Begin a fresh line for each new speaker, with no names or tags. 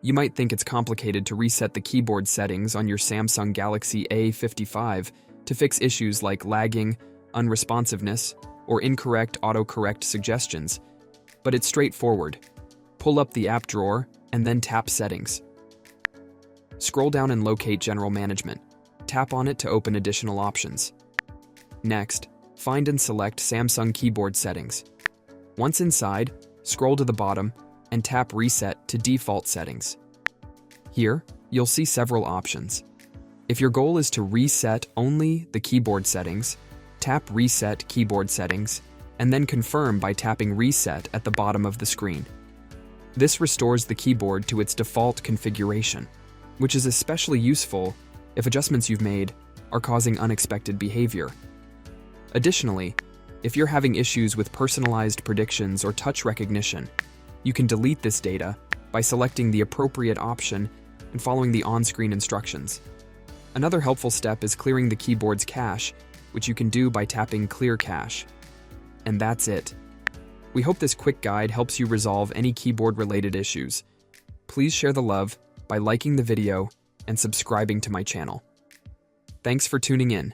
You might think it's complicated to reset the keyboard settings on your Samsung Galaxy A55 to fix issues like lagging, unresponsiveness, or incorrect autocorrect suggestions, but it's straightforward. Pull up the app drawer and then tap Settings. Scroll down and locate General Management. Tap on it to open additional options. Next, find and select Samsung Keyboard Settings. Once inside, scroll to the bottom and tap Reset to Default Settings. Here, you'll see several options. If your goal is to reset only the keyboard settings, tap Reset Keyboard Settings and then confirm by tapping Reset at the bottom of the screen. This restores the keyboard to its default configuration, which is especially useful if adjustments you've made are causing unexpected behavior. Additionally, if you're having issues with personalized predictions or touch recognition, you can delete this data by selecting the appropriate option and following the on-screen instructions. Another helpful step is clearing the keyboard's cache, which you can do by tapping Clear Cache. And that's it. We hope this quick guide helps you resolve any keyboard-related issues. Please share the love by liking the video and subscribing to my channel. Thanks for tuning in.